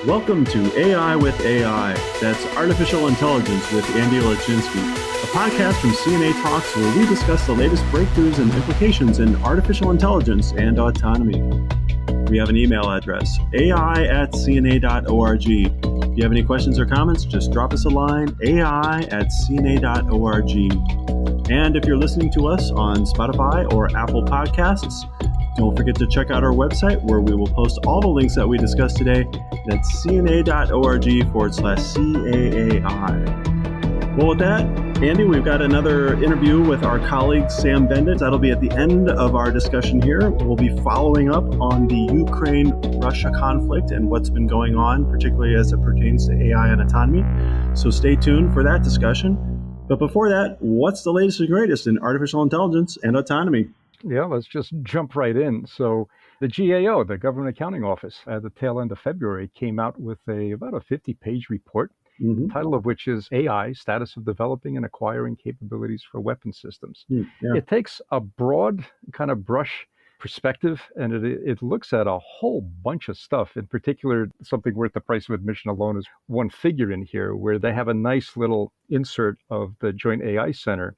Welcome to AI with AI. That's Artificial Intelligence with Andy Lachinsky, a podcast from CNA Talks where we discuss the latest breakthroughs and implications in artificial intelligence and autonomy. We have an email address, ai@cna.org. If you have any questions or comments, just drop us a line, ai@cna.org. And if you're listening to us on Spotify or Apple Podcasts, don't forget to check out our website where we will post all the links that we discussed today. That's cna.org/CAAI. Well, with that, Andy, we've got another interview with our colleague, Sam Bendit. That'll be at the end of our discussion here. We'll be following up on the Ukraine-Russia conflict and what's been going on, particularly as it pertains to AI and autonomy. So stay tuned for that discussion. But before that, what's the latest and greatest in artificial intelligence and autonomy? Yeah, let's just jump right in. So the GAO, the Government Accounting Office, at the tail end of February came out with about a 50-page report, the title of which is AI, Status of Developing and Acquiring Capabilities for Weapon Systems. It takes a broad kind of brush perspective, and it looks at a whole bunch of stuff. In particular, something worth the price of admission alone is one figure in here where they have a nice little insert of the Joint AI Center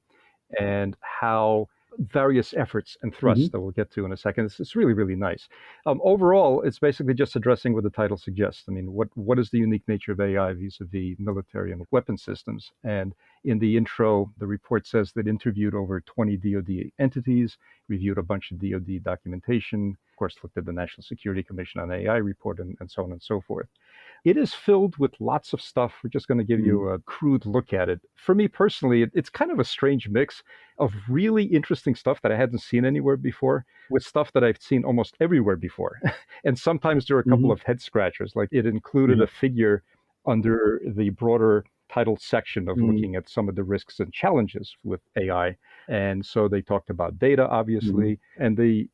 and how various efforts and thrusts that we'll get to in a second. It's really, really nice. Overall, it's basically just addressing what the title suggests. I mean, what is the unique nature of AI vis-a-vis military and weapon systems? And in the intro, the report says that interviewed over 20 DoD entities, reviewed a bunch of DoD documentation, of course, looked at the National Security Commission on AI report, and so on and so forth. It is filled with lots of stuff. We're just going to give you a crude look at it. For me personally, it's kind of a strange mix of really interesting stuff that I hadn't seen anywhere before with stuff that I've seen almost everywhere before. And sometimes there are a couple of head scratchers, like it included a figure under the broader title section of looking at some of the risks and challenges with AI. And so they talked about data, obviously, and the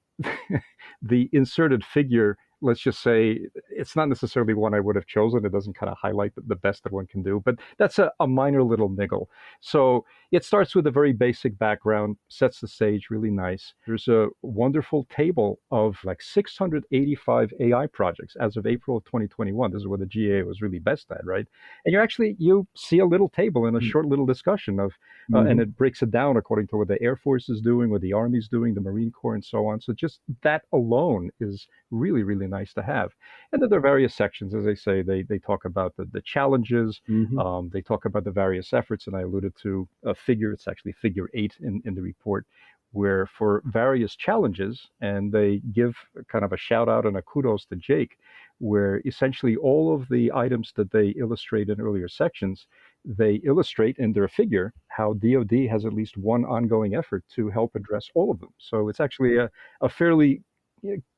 inserted figure, let's just say it's not necessarily one I would have chosen. It doesn't kind of highlight the best that one can do, but that's a minor little niggle. So it starts with a very basic background, sets the stage really nice. There's a wonderful table of like 685 AI projects as of April of 2021. This is where the GA was really best at, right? And you see a little table and a short little discussion of, and it breaks it down according to what the Air Force is doing, what the Army's doing, the Marine Corps, and so on. So just that alone is really, really nice to have. And then there are various sections, as I say, they talk about the challenges, they talk about the various efforts, and I alluded to a figure, it's actually figure 8 in the report, where for various challenges, and they give kind of a shout out and a kudos to Jake, where essentially all of the items that they illustrate in earlier sections, they illustrate in their figure how DoD has at least one ongoing effort to help address all of them. So it's actually a fairly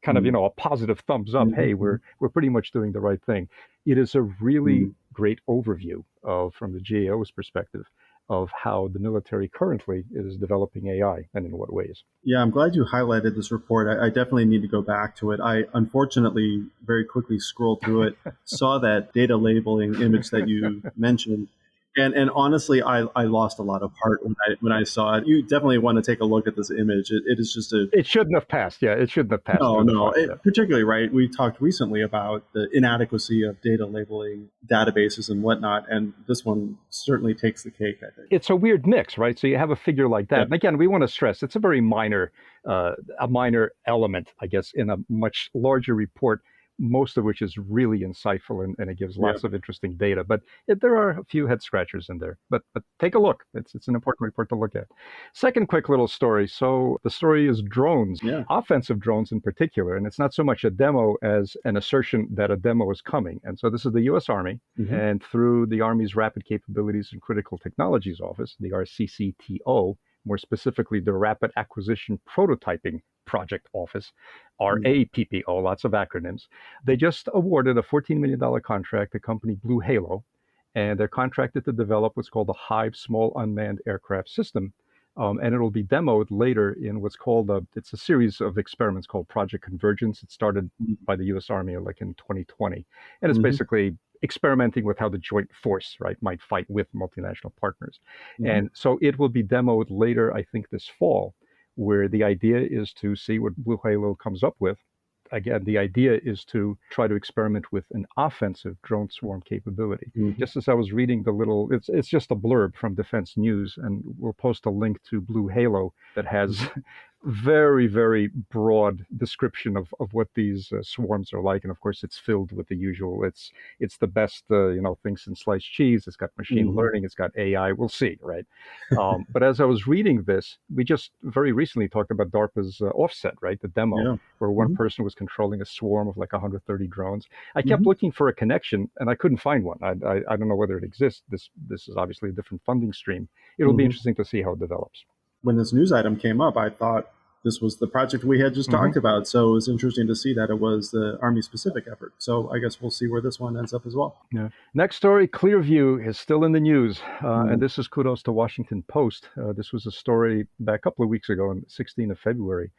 kind of, a positive thumbs up. Hey, we're pretty much doing the right thing. It is a really great overview from the GAO's perspective of how the military currently is developing AI and in what ways. Yeah, I'm glad you highlighted this report. I definitely need to go back to it. I unfortunately very quickly scrolled through it, saw that data labeling image that you mentioned. And honestly, I lost a lot of heart when I saw it. You definitely want to take a look at this image. It is just It shouldn't have passed. Yeah, it shouldn't have passed. No. Particularly, right, we talked recently about the inadequacy of data labeling databases and whatnot, and this one certainly takes the cake, I think. It's a weird mix, right? So you have a figure like that. Yeah. And again, we want to stress, it's a very minor element, I guess, in a much larger report, most of which is really insightful and it gives lots of interesting data. But there are a few head scratchers in there. But take a look. It's an important report to look at. Second quick little story. So the story is drones, offensive drones in particular. And it's not so much a demo as an assertion that a demo is coming. And so this is the U.S. Army. And through the Army's Rapid Capabilities and Critical Technologies Office, the RCCTO, more specifically the Rapid Acquisition Prototyping Project Office, RAPPO, lots of acronyms. They just awarded a $14 million contract to company Blue Halo, and they're contracted to develop what's called a HIVE Small Unmanned Aircraft System, and it'll be demoed later in what's called it's a series of experiments called Project Convergence. It started by the U.S. Army like in 2020, and it's basically experimenting with how the joint force, right, might fight with multinational partners. And so it will be demoed later, I think this fall, where the idea is to see what Blue Halo comes up with, again, the idea is to try to experiment with an offensive drone swarm capability. Just as I was reading it's just a blurb from Defense News, and we'll post a link to Blue Halo that has very, very broad description of what these swarms are like. And of course, it's filled with the usual. It's the best, things in sliced cheese. It's got machine learning. It's got AI. We'll see, right? But as I was reading this, we just very recently talked about DARPA's offset, right? The demo where one person was controlling a swarm of like 130 drones. I kept looking for a connection, and I couldn't find one. I don't know whether it exists. This is obviously a different funding stream. It'll be interesting to see how it develops. When this news item came up, I thought this was the project we had just talked about. So it was interesting to see that it was the Army-specific effort. So I guess we'll see where this one ends up as well. Yeah. Next story, Clearview is still in the news. And this is kudos to Washington Post. This was a story back a couple of weeks ago on the 16th of February.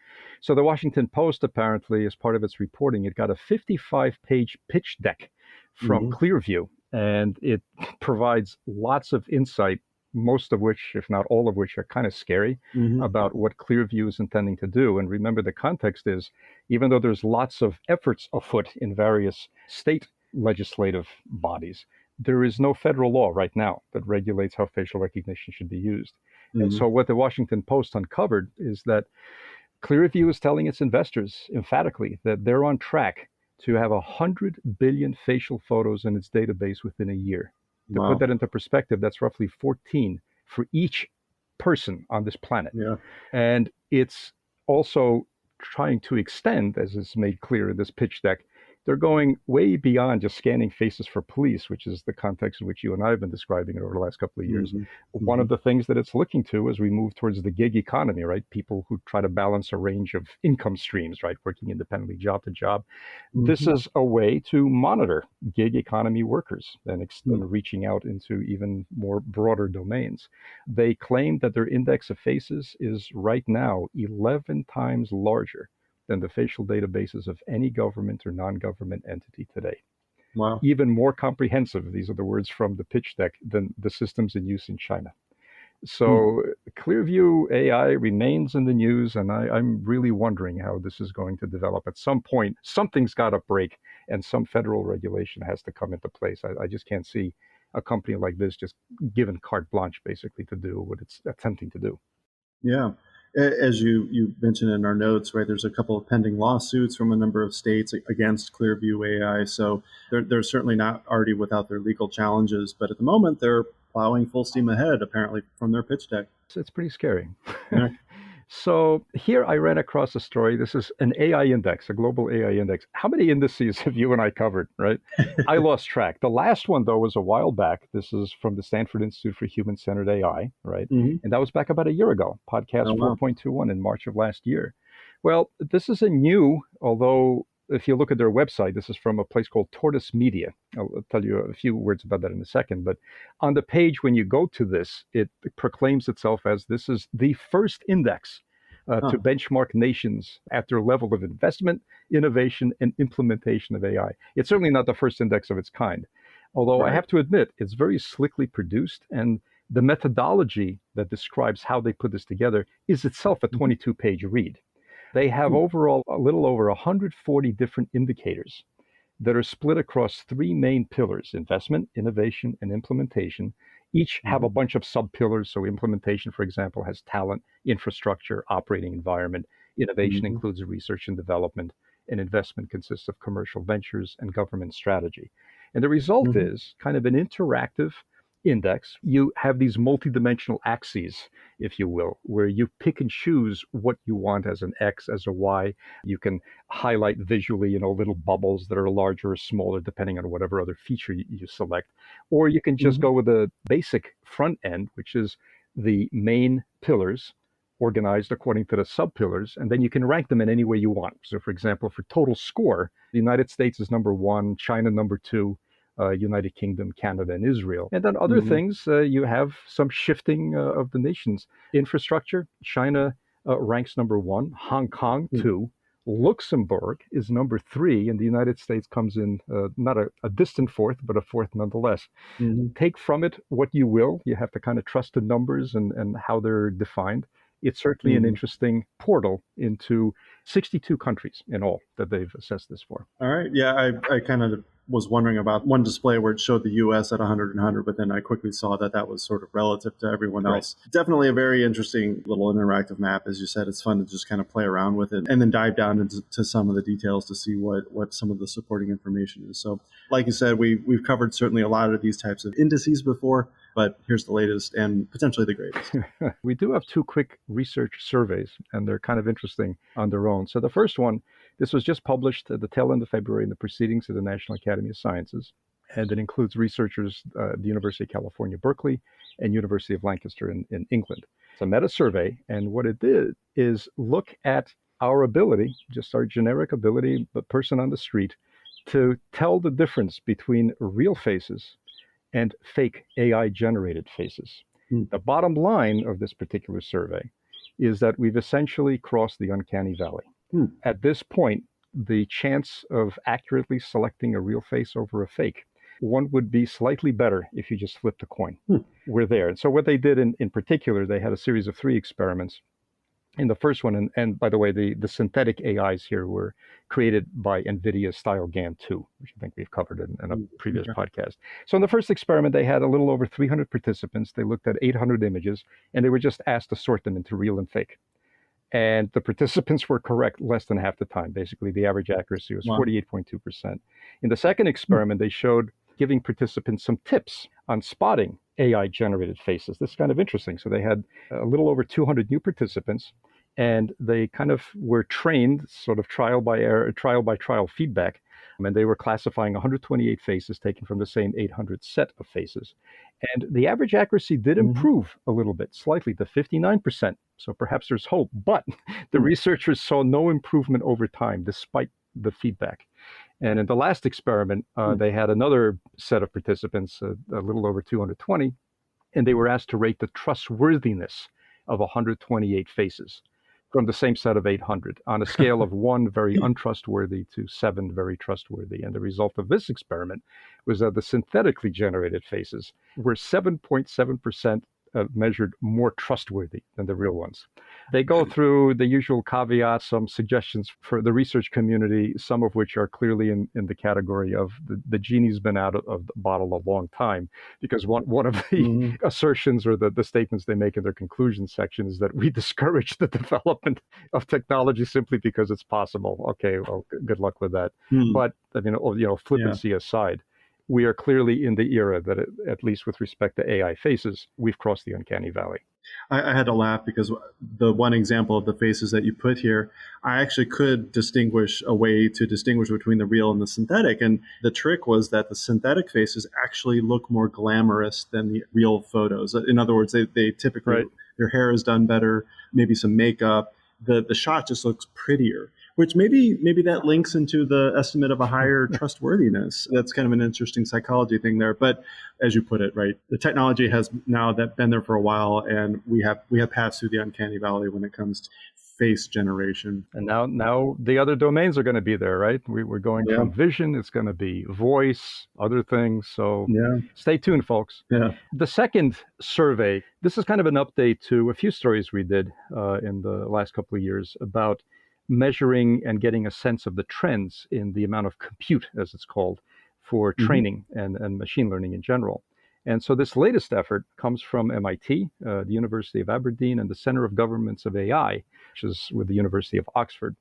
So the Washington Post, apparently, as part of its reporting, it got a 55-page pitch deck from Clearview. And it provides lots of insight, most of which, if not all of which, are kind of scary about what Clearview is intending to do. And remember, the context is, even though there's lots of efforts afoot in various state legislative bodies, there is no federal law right now that regulates how facial recognition should be used. And so what the Washington Post uncovered is that Clearview is telling its investors emphatically that they're on track to have 100 billion facial photos in its database within a year. To put that into perspective, that's roughly 14 for each person on this planet. And it's also trying to extend, as is made clear in this pitch deck, they're going way beyond just scanning faces for police, which is the context in which you and I have been describing it over the last couple of years. One of the things that it's looking to as we move towards the gig economy, right? People who try to balance a range of income streams, right? Working independently, job to job. This is a way to monitor gig economy workers and reaching out into even more broader domains. They claim that their index of faces is right now 11 times larger than the facial databases of any government or non-government entity today. Even more comprehensive, these are the words from the pitch deck, than the systems in use in China. So Clearview AI remains in the news, and I'm really wondering how this is going to develop. At some point, something's got to break, and some federal regulation has to come into place. I just can't see a company like this just given carte blanche, basically, to do what it's attempting to do. Yeah. As you mentioned in our notes, right, there's a couple of pending lawsuits from a number of states against Clearview AI. So they're certainly not already without their legal challenges. But at the moment, they're plowing full steam ahead, apparently, from their pitch deck. It's pretty scary. So here I ran across a story. This is an AI index, a global AI index. How many indices have you and I covered, right? I lost track. The last one, though, was a while back. This is from the Stanford Institute for Human-Centered AI, right? And that was back about a year ago, podcast 4.21 in March of last year. Well, this is a new, although if you look at their website, this is from a place called Tortoise Media. I'll tell you a few words about that in a second. But on the page, when you go to this, it proclaims itself as this is the first index to benchmark nations at their level of investment, innovation, and implementation of AI. It's certainly not the first index of its kind. Although I have to admit, it's very slickly produced, and the methodology that describes how they put this together is itself a 22-page read. They have overall a little over 140 different indicators that are split across three main pillars: investment, innovation, and implementation. Each have a bunch of sub-pillars. So implementation, for example, has talent, infrastructure, operating environment. Innovation includes research and development, and investment consists of commercial ventures and government strategy. And the result is kind of an interactive index. You have these multidimensional axes, if you will, where you pick and choose what you want as an X, as a Y. You can highlight visually, little bubbles that are larger or smaller, depending on whatever other feature you select. Or you can just go with the basic front end, which is the main pillars organized according to the sub-pillars, and then you can rank them in any way you want. So, for example, for total score, the United States is number 1, China number 2, United Kingdom, Canada, and Israel. And then other things, you have some shifting of the nations. Infrastructure, China ranks number 1, Hong Kong 2, Luxembourg is number 3, and the United States comes in not a distant fourth, but a fourth nonetheless. Take from it what you will. You have to kind of trust the numbers and how they're defined. It's certainly an interesting portal into 62 countries in all that they've assessed this for. All right. Yeah, I kind of was wondering about one display where it showed the U.S. at 100 and 100, but then I quickly saw that that was sort of relative to everyone else. Right. Definitely a very interesting little interactive map. As you said, it's fun to just kind of play around with it and then dive down into some of the details to see what some of the supporting information is. So like you said, we've covered certainly a lot of these types of indices before, but here's the latest and potentially the greatest. We do have two quick research surveys, and they're kind of interesting on their own. So the first one, this was just published at the tail end of February in the Proceedings of the National Academy of Sciences, and it includes researchers at the University of California, Berkeley, and University of Lancaster in England. It's a meta-survey, and what it did is look at our ability, just our generic ability, the person on the street, to tell the difference between real faces and fake AI-generated faces. The bottom line of this particular survey is that we've essentially crossed the uncanny valley. At this point, the chance of accurately selecting a real face over a fake, one would be slightly better if you just flipped a coin. We're there. And so what they did in particular, they had a series of 3 experiments. In the first one, and by the way, the synthetic AIs here were created by NVIDIA's style GAN2, which I think we've covered in a previous podcast. So in the first experiment, they had a little over 300 participants. They looked at 800 images, and they were just asked to sort them into real and fake. And the participants were correct less than half the time. Basically, the average accuracy was 48.2%. In the second experiment, they showed giving participants some tips on spotting AI-generated faces. This is kind of interesting. So they had a little over 200 new participants, and they kind of were trained, sort of trial by trial feedback, and they were classifying 128 faces taken from the same 800 set of faces. And the average accuracy did improve a little bit, slightly to 59%. So perhaps there's hope. But the researchers saw no improvement over time, despite the feedback. And in the last experiment, they had another set of participants, a little over 220, and they were asked to rate the trustworthiness of 128 faces from the same set of 800 on a scale of 1 very untrustworthy to 7 very trustworthy. And the result of this experiment was that the synthetically generated faces were 7.7% measured more trustworthy than the real ones. They go through the usual caveats, some suggestions for the research community, some of which are clearly in the category of the genie's been out of the bottle a long time, because one of the assertions or the statements they make in their conclusion section is that we discourage the development of technology simply because it's possible. Okay, well, good luck with that. But I mean, flippancy aside, we are clearly in the era that, at least with respect to AI faces, we've crossed the uncanny valley. I had to laugh because the one example of the faces that you put here, I actually could distinguish a way to distinguish between the real and the synthetic. And the trick was that the synthetic faces actually look more glamorous than the real photos. In other words, they typically, their hair is done better, maybe some makeup. The shot just looks prettier, which maybe that links into the estimate of a higher trustworthiness. That's kind of an interesting psychology thing there. But as you put it, right, the technology has now been there for a while, and we have passed through the uncanny valley when it comes to face generation. And now the other domains are going to be there, right? We're going from vision, it's going to be voice, other things. So stay tuned, folks. The second survey, this is kind of an update to a few stories we did in the last couple of years about measuring and getting a sense of the trends in the amount of compute, as it's called, for training and machine learning in general. And so this latest effort comes from MIT, the University of Aberdeen, and the Center of Governments of AI, which is with the University of Oxford.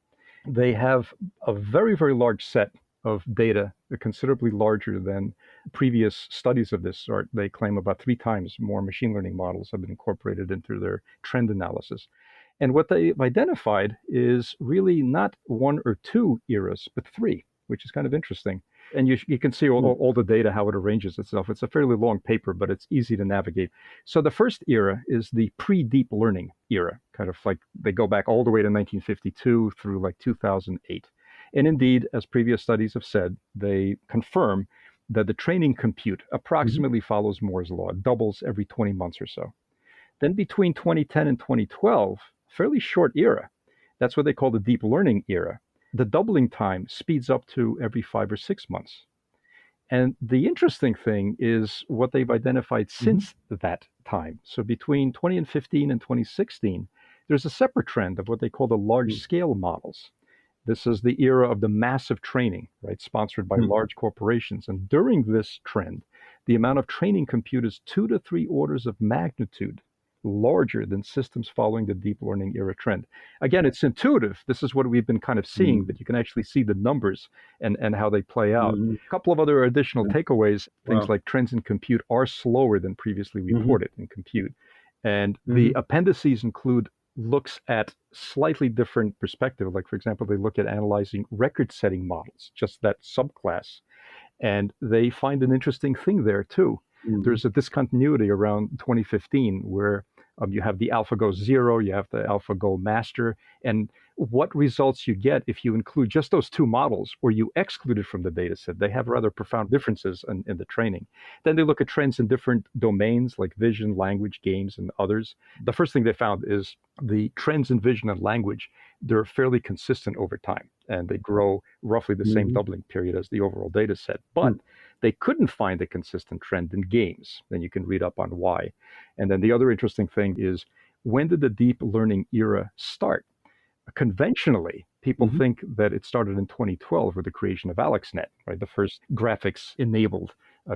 They have a very, very large set of data, considerably larger than previous studies of this sort. They claim about 3 times more machine learning models have been incorporated into their trend analysis. And what they've identified is really not 1 or 2 eras, but 3, which is kind of interesting. And you can see all the data, how it arranges itself. It's a fairly long paper, but it's easy to navigate. So the first era is the pre-deep learning era, kind of like they go back all the way to 1952 through like 2008. And indeed, as previous studies have said, they confirm that the training compute approximately follows Moore's law, doubles every 20 months or so. Then between 2010 and 2012, fairly short era, that's what they call the deep learning era. The doubling time speeds up to every 5 or 6 months. And the interesting thing is what they've identified since that time. So between 2015 and 2016, there's a separate trend of what they call the large-scale models. This is the era of the massive training, right, sponsored by large corporations. And during this trend, the amount of training compute is 2 to 3 orders of magnitude larger than systems following the deep learning era trend. Again, it's intuitive. This is what we've been kind of seeing, but you can actually see the numbers and how they play out. A couple of other additional takeaways, things like trends in compute are slower than previously reported in compute. And the appendices include looks at slightly different perspective. Like, for example, they look at analyzing record-setting models, just that subclass. And they find an interesting thing there, too. There's a discontinuity around 2015 where you have the AlphaGo Zero, you have the AlphaGo Master, and what results you get if you include just those 2 models or you exclude it from the data set. They have rather profound differences in the training. Then they look at trends in different domains like vision, language, games, and others. The first thing they found is the trends in vision and language, they're fairly consistent over time, and they grow roughly the same doubling period as the overall data set. But they couldn't find a consistent trend in games. Then you can read up on why. And then the other interesting thing is, when did the deep learning era start? Conventionally, people think that it started in 2012 with the creation of AlexNet, right? The first graphics-enabled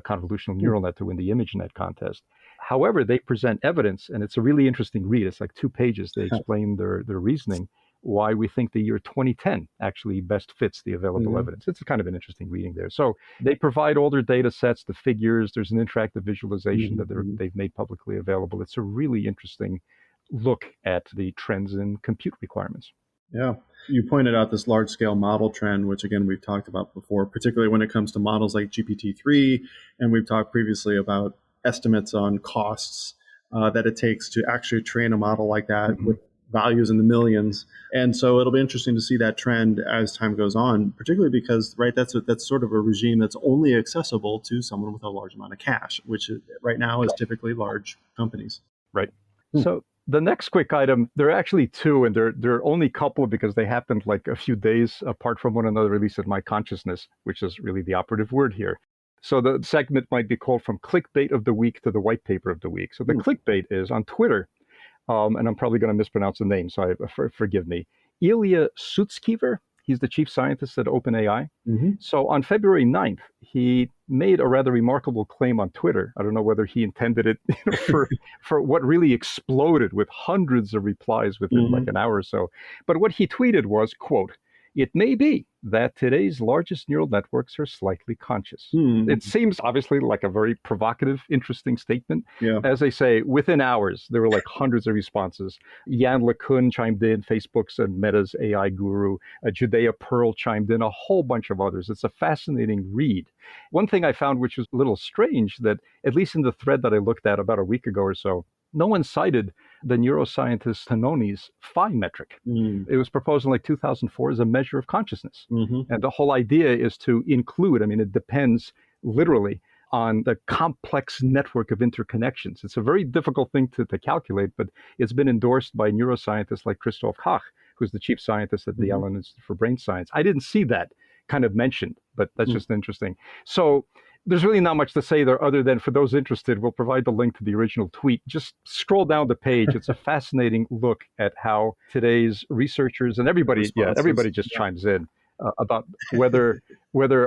convolutional neural net to win the ImageNet contest. However, they present evidence, and it's a really interesting read. It's like 2 pages. They explain their reasoning, why we think the year 2010 actually best fits the available evidence. It's kind of an interesting reading there. So they provide all their data sets, the figures. There's an interactive visualization that they've made publicly available. It's a really interesting look at the trends in compute requirements. Yeah. You pointed out this large-scale model trend, which, again, we've talked about before, particularly when it comes to models like GPT-3. And we've talked previously about estimates on costs that it takes to actually train a model like that with values in the millions. And so it'll be interesting to see that trend as time goes on, particularly because, right, that's sort of a regime that's only accessible to someone with a large amount of cash, which right now is typically large companies. Right. So the next quick item, there are actually 2, and they're only coupled because they happened like a few days apart from one another, at least in my consciousness, which is really the operative word here. So the segment might be called From Clickbait of the Week to the White Paper of the Week. So the clickbait is on Twitter, and I'm probably going to mispronounce the name, so forgive me. Ilya Sutskever, he's the chief scientist at OpenAI. So on February 9th, he made a rather remarkable claim on Twitter. I don't know whether he intended it for what really exploded with hundreds of replies within like an hour or so. But what he tweeted was, quote, "It may be that today's largest neural networks are slightly conscious." It seems obviously like a very provocative, interesting statement. As they say, within hours, there were like hundreds of responses. Jan LeCun chimed in, Facebook's and Meta's AI guru. Judea Pearl chimed in, a whole bunch of others. It's a fascinating read. One thing I found, which was a little strange, that at least in the thread that I looked at about a week ago or so, no one cited the neuroscientist Tononi's phi metric. It was proposed in like 2004 as a measure of consciousness. And the whole idea is to include, I mean, it depends literally on the complex network of interconnections. It's a very difficult thing to calculate, but it's been endorsed by neuroscientists like Christoph Koch, who's the chief scientist at the Allen Institute for Brain Science. I didn't see that kind of mentioned, but that's just interesting. So there's really not much to say there other than, for those interested, we'll provide the link to the original tweet. Just scroll down the page. It's a fascinating look at how today's researchers and everybody just chimes in about whether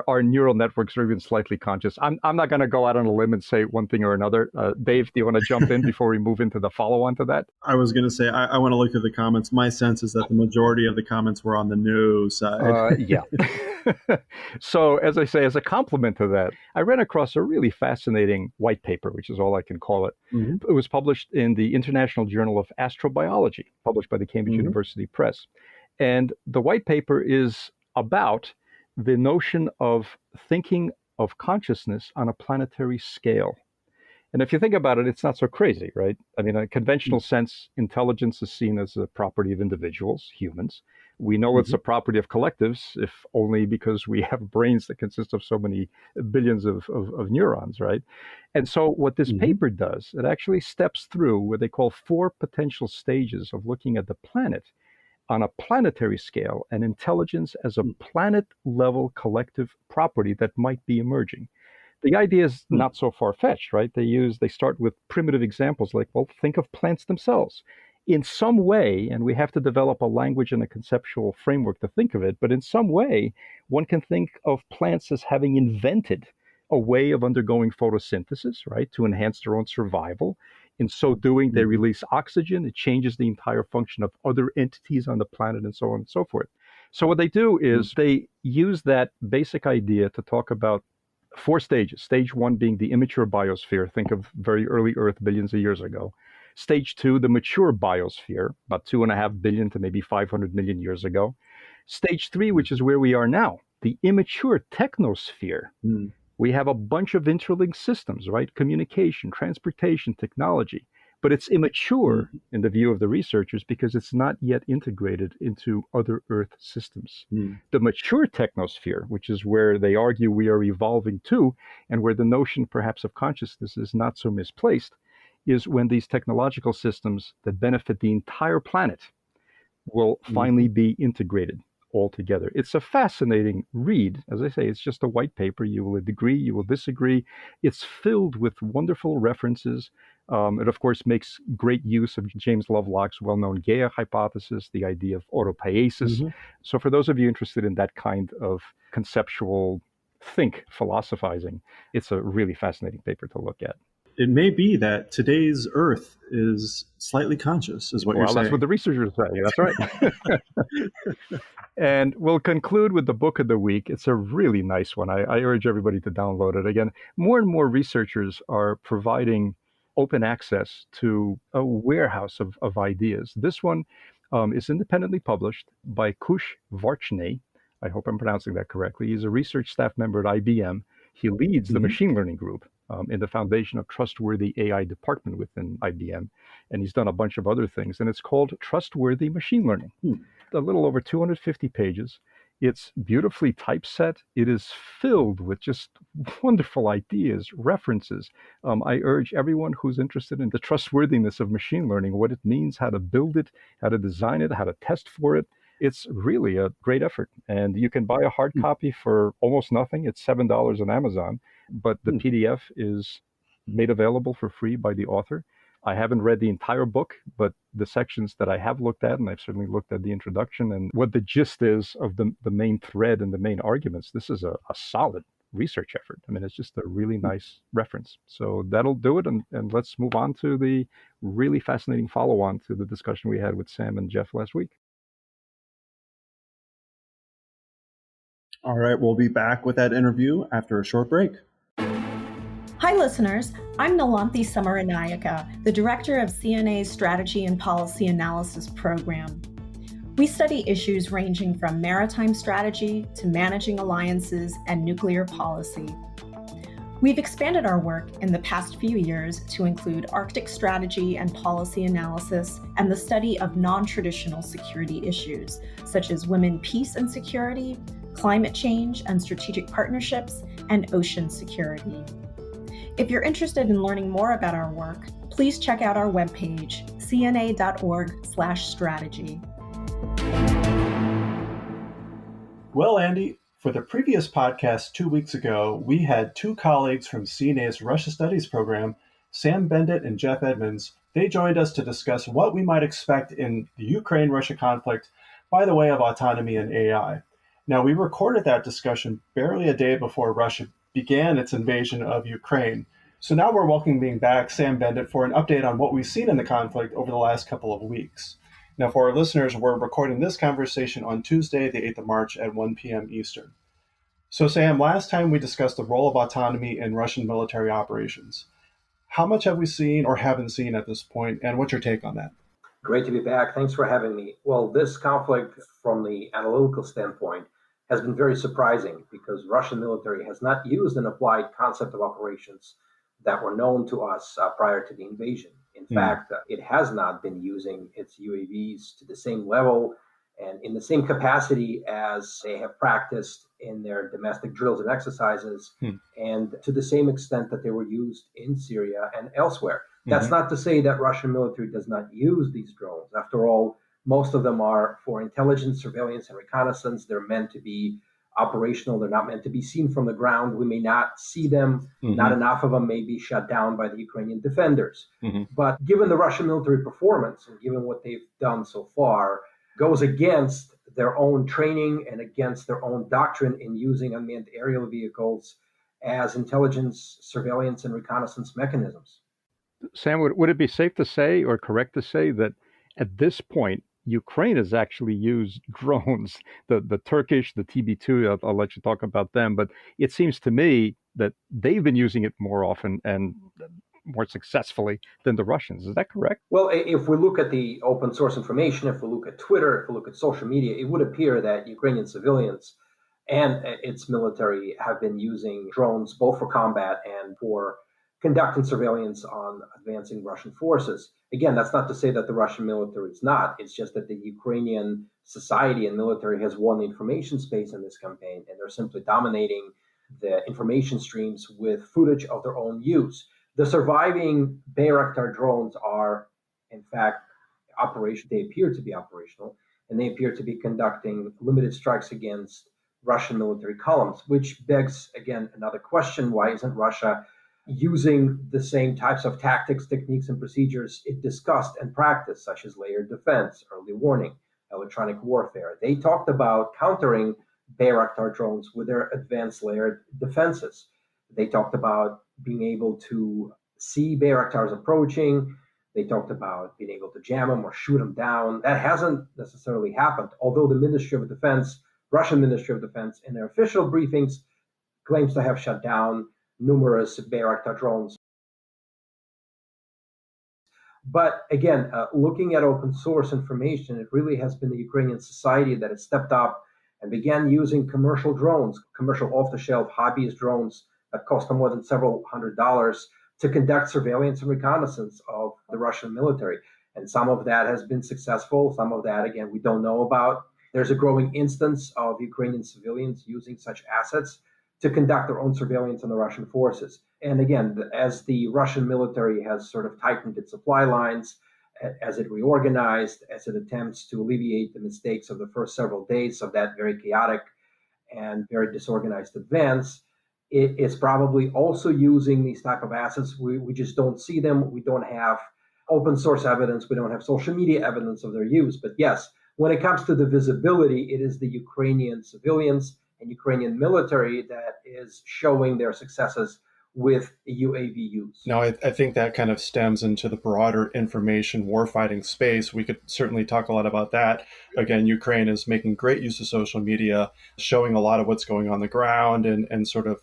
our neural networks are even slightly conscious. I'm not going to go out on a limb and say one thing or another. Dave, do you want to jump in before we move into the follow-on to that? I was going to say, I want to look at the comments. My sense is that the majority of the comments were on the no side. Yeah. So, as I say, as a complement to that, I ran across a really fascinating white paper, which is all I can call it. It was published in the International Journal of Astrobiology, published by the Cambridge University Press. And the white paper is about the notion of thinking of consciousness on a planetary scale. And if you think about it, it's not so crazy, right? I mean, in a conventional sense, intelligence is seen as a property of individuals, humans. We know it's a property of collectives, if only because we have brains that consist of so many billions of neurons, right? And so what this paper does, it actually steps through what they call 4 potential stages of looking at the planet on a planetary scale, and intelligence as a planet-level collective property that might be emerging. The idea is not so far-fetched, right? They start with primitive examples like, well, think of plants themselves. in some way, and we have to develop a language and a conceptual framework to think of it, but in some way, one can think of plants as having invented a way of undergoing photosynthesis, right, to enhance their own survival. In so doing, they release oxygen. It changes the entire function of other entities on the planet and so on and so forth. So what they do is they use that basic idea to talk about 4 stages. Stage 1 being the immature biosphere. Think of very early Earth billions of years ago. Stage 2, the mature biosphere, about 2.5 billion to maybe 500 million years ago. Stage 3, which is where we are now, the immature technosphere. We have a bunch of interlinked systems, right? Communication, transportation, technology. But it's immature in the view of the researchers because it's not yet integrated into other Earth systems. The mature technosphere, which is where they argue we are evolving to, and where the notion perhaps of consciousness is not so misplaced, is when these technological systems that benefit the entire planet will finally be integrated all together. It's a fascinating read. As I say, it's just a white paper. You will agree, you will disagree. It's filled with wonderful references. It, of course, makes great use of James Lovelock's well-known Gaia hypothesis, the idea of autopoiesis. So for those of you interested in that kind of conceptual philosophizing, it's a really fascinating paper to look at. It may be that today's Earth is slightly conscious, is what you're saying. Well, that's what the researchers say. That's right. And we'll conclude with the book of the week. It's a really nice one. I urge everybody to download it. Again, more and more researchers are providing open access to a warehouse of ideas. This one is independently published by Kush Varchney. I hope I'm pronouncing that correctly. He's a research staff member at IBM. He leads the machine learning group in the foundation of Trustworthy AI department within IBM. And he's done a bunch of other things. And it's called Trustworthy Machine Learning. A little over 250 pages. It's beautifully typeset. It is filled with just wonderful ideas, references. I urge everyone who's interested in the trustworthiness of machine learning, what it means, how to build it, how to design it, how to test for it. It's really a great effort. And you can buy a hard copy for almost nothing. It's $7 on Amazon, but the PDF is made available for free by the author. I haven't read the entire book, but the sections that I have looked at, and I've certainly looked at the introduction and what the gist is of the main thread and the main arguments, this is a solid research effort. I mean, it's just a really nice reference. So that'll do it. And let's move on to the really fascinating follow-on to the discussion we had with Sam and Jeff last week. All right, we'll be back with that interview after a short break. Hi, listeners. I'm Nalanthi Samaranayaka, the director of CNA's Strategy and Policy Analysis Program. We study issues ranging from maritime strategy to managing alliances and nuclear policy. We've expanded our work in the past few years to include Arctic strategy and policy analysis and the study of non-traditional security issues, such as women, peace and security, climate change and strategic partnerships, and ocean security. If you're interested in learning more about our work, please check out our webpage, cna.org/strategy. Well, Andy, for the previous podcast 2 weeks ago, we had 2 colleagues from CNA's Russia Studies program, Sam Bendit and Jeff Edmonds. They joined us to discuss what we might expect in the Ukraine-Russia conflict by the way of autonomy and AI. Now, we recorded that discussion barely a day before Russia began its invasion of Ukraine. So now we're welcoming back Sam Bendit for an update on what we've seen in the conflict over the last couple of weeks. Now, for our listeners, we're recording this conversation on Tuesday, the 8th of March at 1 p.m. Eastern. So, Sam, last time we discussed the role of autonomy in Russian military operations. How much have we seen or haven't seen at this point, and what's your take on that? Great to be back. Thanks for having me. Well, this conflict, from the analytical standpoint, has been very surprising because Russian military has not used and applied concept of operations that were known to us prior to the invasion. In fact, it has not been using its UAVs to the same level and in the same capacity as they have practiced in their domestic drills and exercises, and to the same extent that they were used in Syria and elsewhere. That's not to say that Russian military does not use these drones. After all, most of them are for intelligence, surveillance, and reconnaissance. They're meant to be operational. They're not meant to be seen from the ground. We may not see them. Not enough of them may be shut down by the Ukrainian defenders. But given the Russian military performance and given what they've done so far, goes against their own training and against their own doctrine in using unmanned aerial vehicles as intelligence, surveillance, and reconnaissance mechanisms. Sam, would it be safe to say or correct to say that at this point, Ukraine has actually used drones, the Turkish, the TB2, I'll let you talk about them, but it seems to me that they've been using it more often and more successfully than the Russians. Is that correct? Well, if we look at the open source information, if we look at Twitter, if we look at social media, it would appear that Ukrainian civilians and its military have been using drones both for combat and for conducting surveillance on advancing Russian forces. Again, that's not to say that the Russian military is not. It's just that the Ukrainian society and military has won the information space in this campaign, and they're simply dominating the information streams with footage of their own use. The surviving Bayraktar drones are, in fact, operational. They appear to be operational, and they appear to be conducting limited strikes against Russian military columns, which begs, again, another question. Why isn't Russia using the same types of tactics, techniques, and procedures it discussed and practiced, such as layered defense, early warning, electronic warfare? They talked about countering Bayraktar drones with their advanced layered defenses. They talked about being able to see Bayraktars approaching. They talked about being able to jam them or shoot them down. That hasn't necessarily happened, although the Ministry of Defense, Russian Ministry of Defense, in their official briefings claims to have shut down numerous Bayraktar drones. But again, looking at open source information, it really has been the Ukrainian society that has stepped up and began using commercial drones, commercial off-the-shelf hobbyist drones that cost them more than several $100s to conduct surveillance and reconnaissance of the Russian military. And some of that has been successful. Some of that, again, we don't know about. There's a growing instance of Ukrainian civilians using such assets to conduct their own surveillance on the Russian forces. And again, as the Russian military has sort of tightened its supply lines, as it reorganized, as it attempts to alleviate the mistakes of the first several days of that very chaotic and very disorganized advance, it is probably also using these type of assets. We just don't see them. We don't have open source evidence. We don't have social media evidence of their use. But yes, when it comes to the visibility, it is the Ukrainian civilians and Ukrainian military that is showing their successes with UAV use. No, I think that kind of stems into the broader information warfighting space. We could certainly talk a lot about that. Again, Ukraine is making great use of social media, showing a lot of what's going on the ground and sort of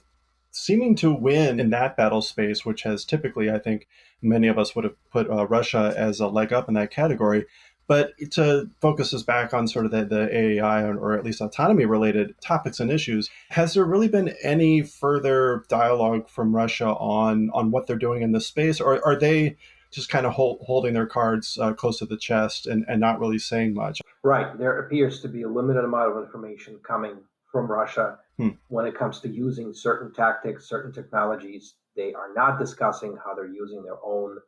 seeming to win in that battle space, which has typically, I think, many of us would have put Russia as a leg up in that category. But to focus us back on sort of the AI or at least autonomy related topics and issues, has there really been any further dialogue from Russia on what they're doing in this space? Or are they just kind of holding their cards close to the chest and not really saying much? Right. There appears to be a limited amount of information coming from Russia when it comes to using certain tactics, certain technologies. They are not discussing how they're using their own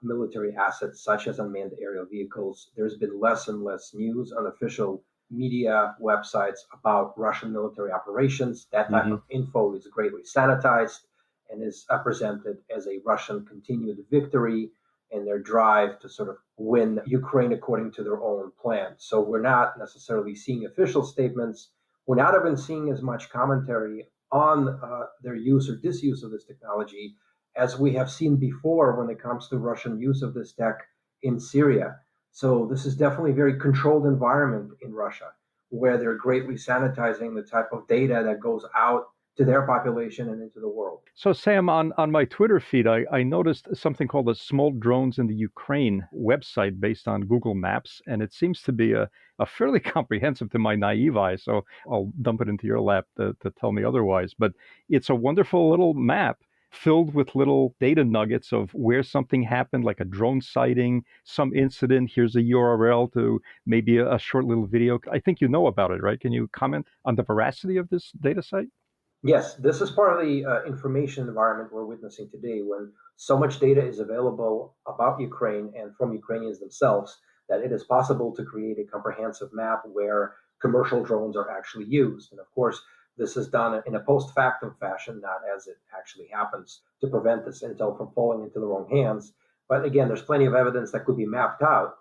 military assets, such as unmanned aerial vehicles. There's been less and less news on official media websites about Russian military operations. That type of info is greatly sanitized and is presented as a Russian continued victory in their drive to sort of win Ukraine according to their own plan. So we're not necessarily seeing official statements. We're not even seeing as much commentary on their use or disuse of this technology as we have seen before when it comes to Russian use of this tech in Syria. So this is definitely a very controlled environment in Russia, where they're greatly sanitizing the type of data that goes out to their population and into the world. So Sam, on my Twitter feed, I noticed something called the Small Drones in the Ukraine website based on Google Maps, and it seems to be a fairly comprehensive to my naive eye, so I'll dump it into your lap to tell me otherwise. But it's a wonderful little map filled with little data nuggets of where something happened, like a drone sighting, some incident. Here's a URL to maybe a short little video. I think you know about it, right? Can you comment on the veracity of this data site? Yes, this is part of the information environment we're witnessing today, when so much data is available about Ukraine and from Ukrainians themselves that it is possible to create a comprehensive map where commercial drones are actually used. And of course, this is done in a post factum fashion, not as it actually happens, to prevent this intel from falling into the wrong hands. But again, there's plenty of evidence that could be mapped out.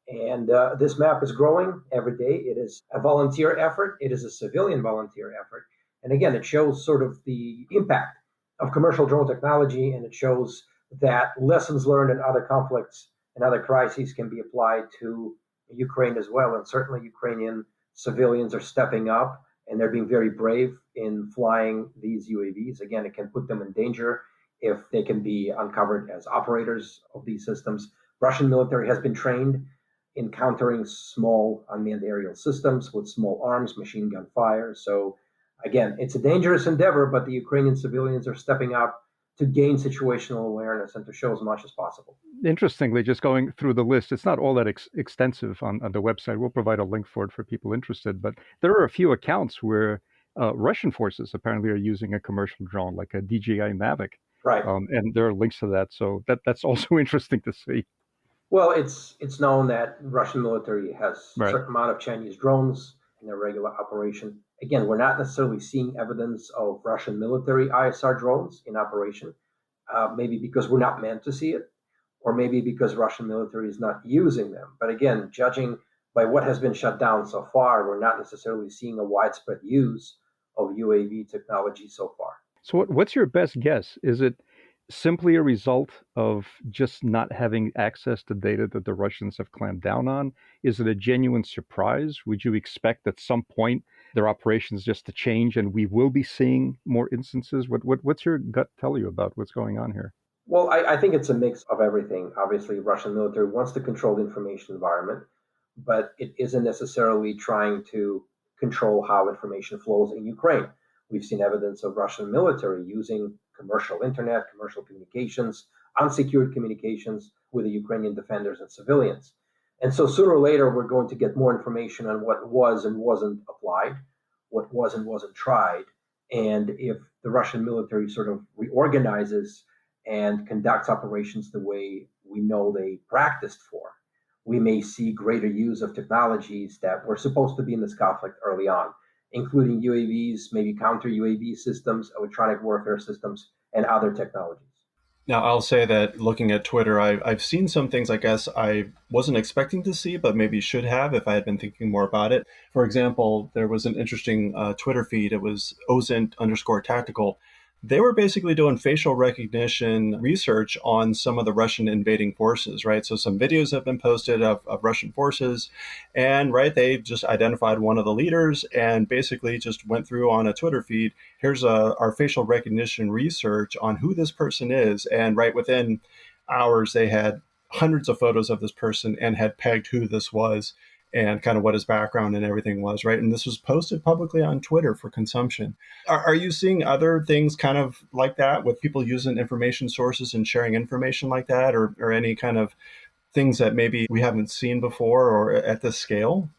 And this map is growing every day. It is a volunteer effort. It is a civilian volunteer effort. And again, it shows sort of the impact of commercial drone technology, and it shows that lessons learned in other conflicts and other crises can be applied to Ukraine as well. And certainly Ukrainian civilians are stepping up, and they're being very brave in flying these UAVs. Again, it can put them in danger if they can be uncovered as operators of these systems. Russian military has been trained in countering small unmanned aerial systems with small arms, machine gun fire. So again, it's a dangerous endeavor, but the Ukrainian civilians are stepping up to gain situational awareness and to show as much as possible. Interestingly, just going through the list, it's not all that extensive on the website. We'll provide a link for it for people interested, but there are a few accounts where Russian forces apparently are using a commercial drone, like a DJI Mavic. Right. And there are links to that. So that's also interesting to see. Well, it's known that Russian military has Right. a certain amount of Chinese drones in their regular operation. Again, we're not necessarily seeing evidence of Russian military ISR drones in operation, maybe because we're not meant to see it, or maybe because Russian military is not using them. But again, judging by what has been shut down so far, we're not necessarily seeing a widespread use of UAV technology so far. So what's your best guess? Is it simply a result of just not having access to data that the Russians have clamped down on? Is it a genuine surprise? Would you expect at some point their operations just to change and we will be seeing more instances? What's your gut tell you about what's going on here? Well, I think it's a mix of everything. Obviously, Russian military wants to control the information environment, but it isn't necessarily trying to control how information flows in Ukraine. We've seen evidence of Russian military using commercial internet, commercial communications, unsecured communications with the Ukrainian defenders and civilians. And so sooner or later, we're going to get more information on what was and wasn't applied, what was and wasn't tried. And if the Russian military sort of reorganizes and conducts operations the way we know they practiced for, we may see greater use of technologies that were supposed to be in this conflict early on, including UAVs, maybe counter UAV systems, electronic warfare systems, and other technologies. Now, I'll say that looking at Twitter, I've seen some things I guess I wasn't expecting to see, but maybe should have if I had been thinking more about it. For example, there was an interesting Twitter feed. It was ozint_tactical. They were basically doing facial recognition research on some of the Russian invading forces, right? So some videos have been posted of Russian forces, and right, they just identified one of the leaders and basically just went through on a Twitter feed, here's our facial recognition research on who this person is. And right within hours, they had hundreds of photos of this person and had pegged who this was and kind of what his background and everything was, right? And this was posted publicly on Twitter for consumption. Are you seeing other things kind of like that with people using information sources and sharing information like that, or any kind of things that maybe we haven't seen before or at this scale?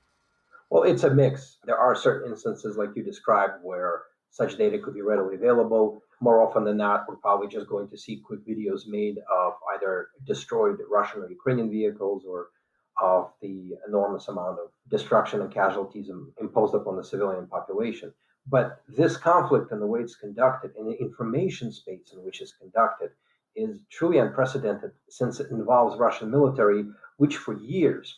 Well, it's a mix. There are certain instances like you described where such data could be readily available. More often than not, we're probably just going to see quick videos made of either destroyed Russian or Ukrainian vehicles or of the enormous amount of destruction and casualties imposed upon the civilian population. But this conflict and the way it's conducted and the information space in which it's conducted is truly unprecedented, since it involves Russian military, which for years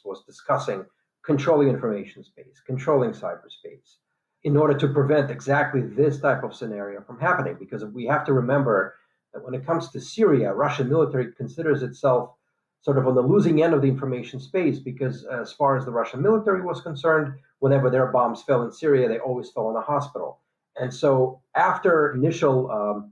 was discussing controlling information space, controlling cyberspace, in order to prevent exactly this type of scenario from happening. Because we have to remember that when it comes to Syria, Russian military considers itself sort of on the losing end of the information space, because as far as the Russian military was concerned, whenever their bombs fell in Syria, they always fell on a hospital. And so after initial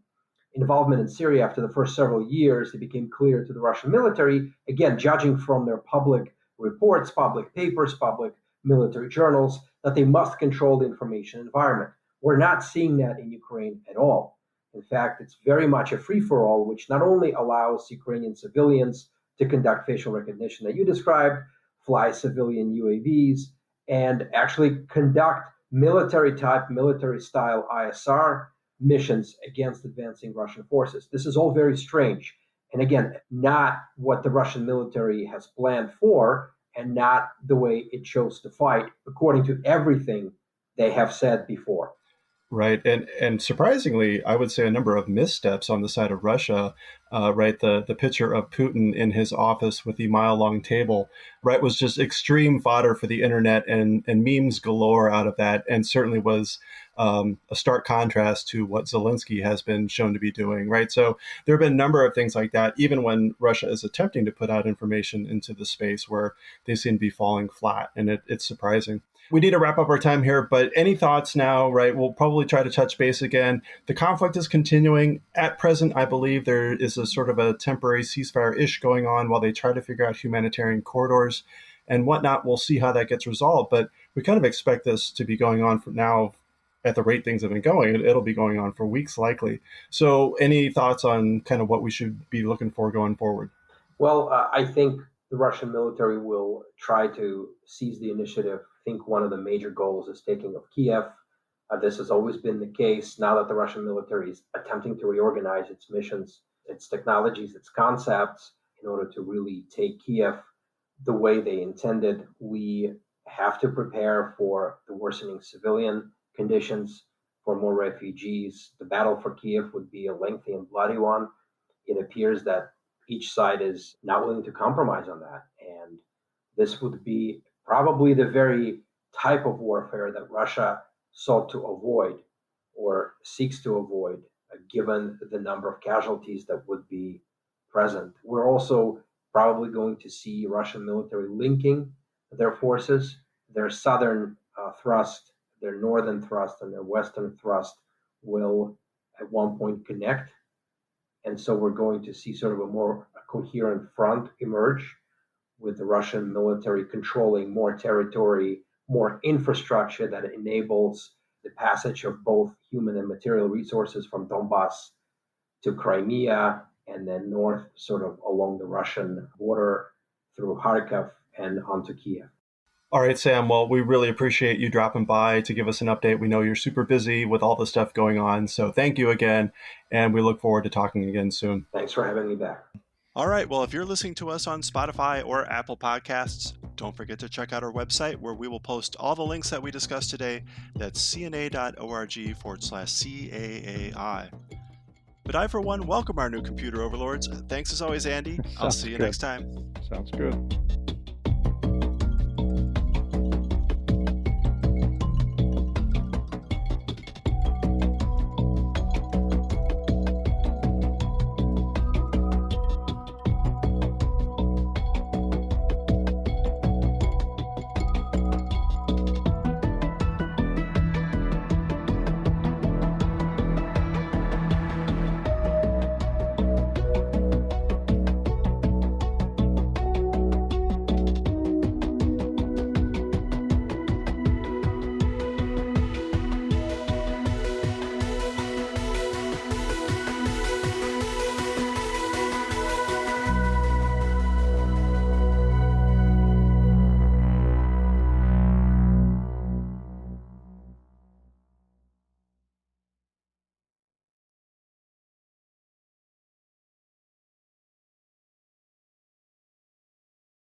involvement in Syria, after the first several years, it became clear to the Russian military, again, judging from their public reports, public papers, public military journals, that they must control the information environment. We're not seeing that in Ukraine at all. In fact, it's very much a free-for-all, which not only allows Ukrainian civilians to conduct facial recognition that you described, fly civilian UAVs, and actually conduct military-type, military-style ISR missions against advancing Russian forces. This is all very strange. And again, not what the Russian military has planned for, and not the way it chose to fight, according to everything they have said before. Right. And surprisingly, I would say a number of missteps on the side of Russia, right? The picture of Putin in his office with the mile-long table, right, was just extreme fodder for the internet and memes galore out of that, and certainly was a stark contrast to what Zelensky has been shown to be doing, right? So there have been a number of things like that, even when Russia is attempting to put out information into the space where they seem to be falling flat, and it's surprising. We need to wrap up our time here, but any thoughts now, right? We'll probably try to touch base again. The conflict is continuing. At present, I believe there is a sort of a temporary ceasefire-ish going on while they try to figure out humanitarian corridors and whatnot. We'll see how that gets resolved, but we kind of expect this to be going on for now at the rate things have been going. It'll be going on for weeks likely. So any thoughts on kind of what we should be looking for going forward? Well, I think the Russian military will try to seize the initiative. I think one of the major goals is taking of Kiev. This has always been the case. Now that the Russian military is attempting to reorganize its missions, its technologies, its concepts, in order to really take Kiev the way they intended, we have to prepare for the worsening civilian conditions, for more refugees. The battle for Kiev would be a lengthy and bloody one. It appears that each side is not willing to compromise on that. And this would be probably the very type of warfare that Russia sought to avoid or seeks to avoid, given the number of casualties that would be present. We're also probably going to see Russian military linking their forces, their southern thrust, their northern thrust, and their western thrust will at one point connect. And so we're going to see sort of a more coherent front emerge, with the Russian military controlling more territory, more infrastructure that enables the passage of both human and material resources from Donbass to Crimea, and then north sort of along the Russian border through Kharkiv and onto Kiev. All right, Sam. Well, we really appreciate you dropping by to give us an update. We know you're super busy with all the stuff going on. So thank you again. And we look forward to talking again soon. Thanks for having me back. All right. Well, if you're listening to us on Spotify or Apple Podcasts, don't forget to check out our website where we will post all the links that we discussed today. That's cna.org/CAAI. But I, for one, welcome our new computer overlords. Thanks as always, Andy. I'll see you next time. Sounds good.